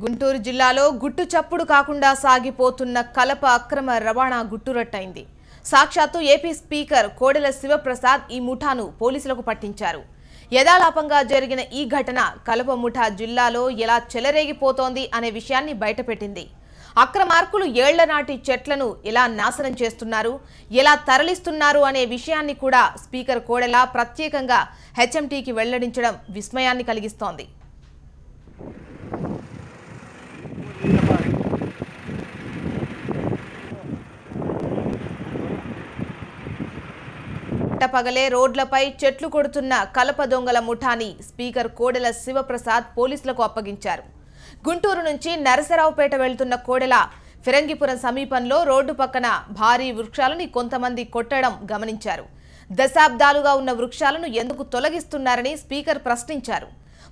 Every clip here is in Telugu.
గుంటూరు జిల్లాలో గుట్టు చప్పుడు కాకుండా సాగిపోతున్న కలప అక్రమ రవాణా గుట్టురట్టయింది. సాక్షాత్తు ఏపీ స్పీకర్ కోడెల శివప్రసాద్ ఈ ముఠాను పోలీసులకు పట్టించారు. యథాలాపంగా జరిగిన ఈ ఘటన కలప ముఠా జిల్లాలో ఎలా చెలరేగిపోతోంది అనే విషయాన్ని బయటపెట్టింది. అక్రమార్కులు ఏళ్ల నాటి చెట్లను ఎలా నాశనం చేస్తున్నారు, ఎలా తరలిస్తున్నారు అనే విషయాన్ని కూడా స్పీకర్ కోడెల ప్రత్యేకంగా హెచ్ఎంటీకి వెల్లడించడం విస్మయాన్ని కలిగిస్తోంది. పగలే రోడ్లపై చెట్లు కొడుతున్న కలప దొంగల ముఠాని స్పీకర్ కోడెల శివప్రసాద్ పోలీసులకు అప్పగించారు. గుంటూరు నుంచి నరసరావుపేట వెళ్తున్న కోడెల ఫిరంగిపురం సమీపంలో రోడ్డు పక్కన భారీ వృక్షాలని కొంతమంది కొట్టడం గమనించారు. దశాబ్దాలుగా ఉన్న వృక్షాలను ఎందుకు తొలగిస్తున్నారని స్పీకర్ ప్రశ్నించారు.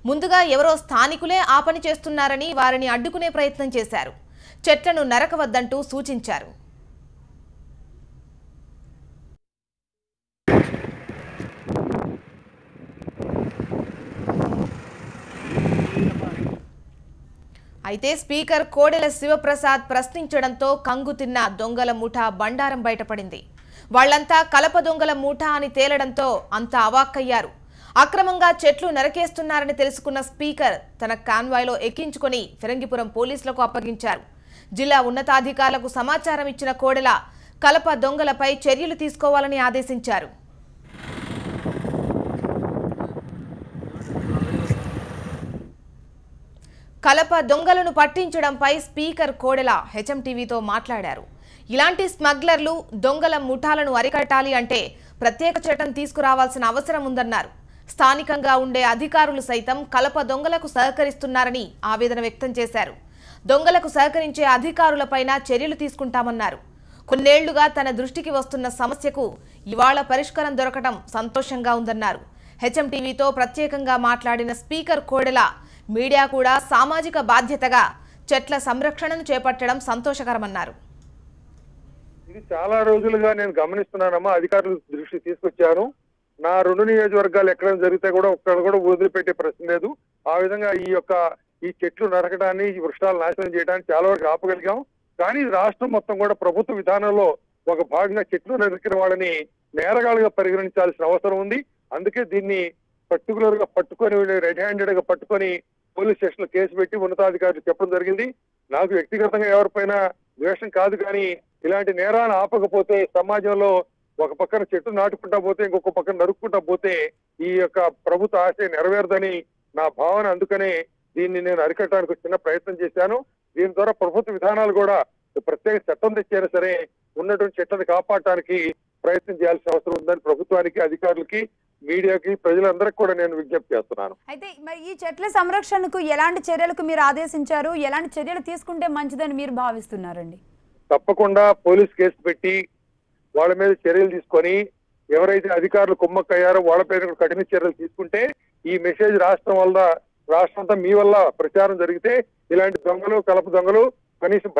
ముందుగా ఎవరో స్థానికులే ఆ పని చేస్తున్నారని వారిని అడ్డుకునే ప్రయత్నం చేశారు. చెట్లను నరకవద్దంటూ సూచించారు. అయితే స్పీకర్ కోడెల శివప్రసాద్ ప్రశ్నించడంతో కంగుతిన్న దొంగల ముఠా బండారం బయటపడింది. వాళ్లంతా కలప దొంగల ముఠా అని తేలడంతో అంతా అవాక్కయ్యారు. అక్రమంగా చెట్లు నరకేస్తున్నారని తెలుసుకున్న స్పీకర్ తన కాన్వాయ్లో ఎక్కించుకుని ఫిరంగిపురం పోలీసులకు అప్పగించారు. జిల్లా ఉన్నతాధికారులకు సమాచారం ఇచ్చిన కోడెల కలప దొంగలపై చర్యలు తీసుకోవాలని ఆదేశించారు. కలప దొంగలను పట్టించడంపై స్పీకర్ కోడెల హెచ్ఎంటీవీతో మాట్లాడారు. ఇలాంటి స్మగ్లర్లు దొంగల ముఠాలను అరికట్టాలి అంటే ప్రత్యేక చట్టం తీసుకురావాల్సిన అవసరం ఉందన్నారు. స్థానికంగా ఉండే అధికారులు సైతం కలప దొంగలకు సహకరిస్తున్నారని ఆవేదన వ్యక్తం చేశారు. దొంగలకు సహకరించే అధికారులపైన చర్యలు తీసుకుంటామన్నారు. కొన్నేళ్లుగా తన దృష్టికి వస్తున్న సమస్యకు ఇవాళ పరిష్కారం దొరకడం సంతోషంగా ఉందన్నారు. హెచ్ఎంటీవీతో ప్రత్యేకంగా మాట్లాడిన స్పీకర్ కోడెల మీడియా కూడా సామాజిక బాధ్యతగా చెట్ల సంరక్షణను చేపట్టడం సంతోషకరమన్నారు. ఇది చాలా రోజులుగా నేను గమనిస్తున్నానమ్మా, అధికారుల దృష్టి తీసుకొచ్చాను. నా 2 నియోజకవర్గాలు ఎక్కడ జరిగితే కూడా ఒక్కడ కూడా వదిలిపెట్టే ప్రశ్న లేదు. ఆ విధంగా ఈ చెట్లు నరకడాన్ని, ఈ వృక్షాలు నాశనం చేయడానికి చాలా వరకు ఆపగలిగాం. కానీ రాష్ట్రం మొత్తం కూడా ప్రభుత్వ విధానంలో ఒక భాగంగా చెట్లు నరికిన వాళ్ళని నేరగాలుగా పరిగణించాల్సిన అవసరం ఉంది. అందుకే దీన్ని పర్టికులర్ గా పట్టుకొని, రెడ్ హ్యాండెడ్ గా పట్టుకొని పోలీస్ స్టేషన్ లో కేసు పెట్టి ఉన్నతాధికారులు చెప్పడం జరిగింది. నాకు వ్యక్తిగతంగా ఎవరిపైన ద్వేషం కాదు, కానీ ఇలాంటి నేరాలను ఆపకపోతే సమాజంలో ఒక పక్కన చెట్టు నాటుకుంటా పోతే ఇంకొక పక్కన నరుక్కుంటా పోతే ఈ ప్రభుత్వ ఆశయం నెరవేరదని నా భావన. అందుకనే దీన్ని నేను అరికట్టడానికి చిన్న ప్రయత్నం చేశాను. దీని ద్వారా ప్రభుత్వ విధానాలు కూడా ప్రత్యేక చట్టం తెచ్చారు సరే ఉన్నటువంటి చెట్లను కాపాడటానికి ప్రయత్నం చేయాల్సిన అవసరం ఉందని ప్రభుత్వానికి, అధికారులకి, మీడియాకి, ప్రజలందరికీ కూడా నేను విజ్ఞప్తి చేస్తున్నాను. అయితే మరి ఈ చెట్ల సంరక్షణకు ఎలాంటి చర్యలకు మీరు ఆదేశించారు, ఎలాంటి చర్యలు తీసుకుంటే మంచిదని మీరు భావిస్తున్నారండి? తప్పకుండా పోలీస్ కేసు పెట్టి వాళ్ళ మీద చర్యలు తీసుకొని ఎవరైతే అధికారులు కుమ్మక్కయ్యారో వాళ్ళపైన కఠిన చర్యలు తీసుకుంటే ఈ మెసేజ్ రాష్ట్రం అంతా మీ వల్ల ప్రచారం జరిగితే ఇలాంటి దొంగలు, కలప దొంగలు కనీసం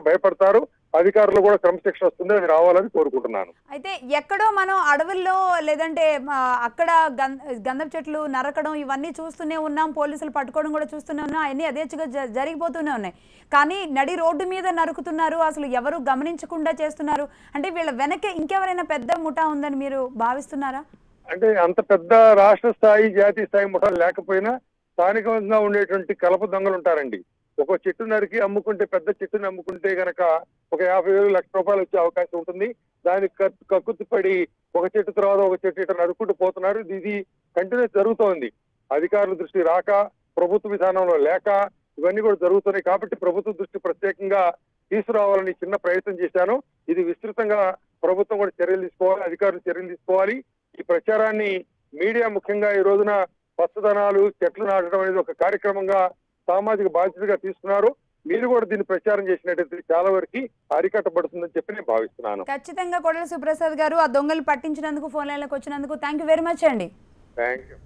భయపడతారు. అధికారులు కూడా క్రమశిక్షణ వస్తుంది, అది రావాలని కోరుకుంటున్నాను. అయితే ఎక్కడో మనం అడవుల్లో లేదంటే అక్కడ గంధపు చెట్లు నరకడం ఇవన్నీ చూస్తూనే ఉన్నాం, పోలీసులు పట్టుకోవడం కూడా చూస్తూనే ఉన్నాం, అవన్నీ యథేచ్ఛగా జరిగిపోతూనే ఉన్నాయి. కానీ నడి రోడ్డు మీద నరుకుతున్నారు, అసలు ఎవరు గమనించకుండా చేస్తున్నారు అంటే వీళ్ళ వెనక ఇంకెవరైనా పెద్ద ముఠా ఉందని మీరు భావిస్తున్నారా? అంటే అంత పెద్ద రాష్ట్ర స్థాయి, జాతీయ స్థాయి ముఠాలు లేకపోయినా స్థానికంగా ఉండేటువంటి కలప దొంగలు ఉంటారండి. ఒక చెట్టు నరికి అమ్ముకుంటే, పెద్ద చెట్టుని అమ్ముకుంటే గనక ఒక 50,000 లక్ష రూపాయలు వచ్చే అవకాశం ఉంటుంది. దానికి కక్కుర్తిపడి ఒక చెట్టు తర్వాత ఒక చెట్టు ఇట్లా నరుక్కుంటూ పోతున్నారు. ఇది కంటిన్యూస్ జరుగుతోంది. అధికారుల దృష్టి రాక, ప్రభుత్వ విధానంలో లేక ఇవన్నీ కూడా జరుగుతున్నాయి. కాబట్టి ప్రభుత్వ దృష్టి ప్రత్యేకంగా తీసుకురావాలని చిన్న ప్రయత్నం చేశాను. ఇది విస్తృతంగా ప్రభుత్వం కూడా చర్యలు తీసుకోవాలి, అధికారులు చర్యలు తీసుకోవాలి. ఈ ప్రచారాన్ని మీడియా ముఖ్యంగా ఈ రోజున పచ్చదనాలు, చెట్లు నాటడం అనేది ఒక కార్యక్రమంగా సామాజిక బాధ్యతగా తీసుకున్నారు. మీరు కూడా దీన్ని ప్రచారం చేసినట్టయితే చాలా వరకు అరికట్టబడుతుందని చెప్పి నేను భావిస్తున్నాను. ఖచ్చితంగా కోడెల శివప్రసాద్ గారు ఆ దొంగలు పట్టించినందుకు, ఫోన్ లైన్లోకి వచ్చినందుకు థ్యాంక్ యూ వెరీ మచ్ అండి. Thank you.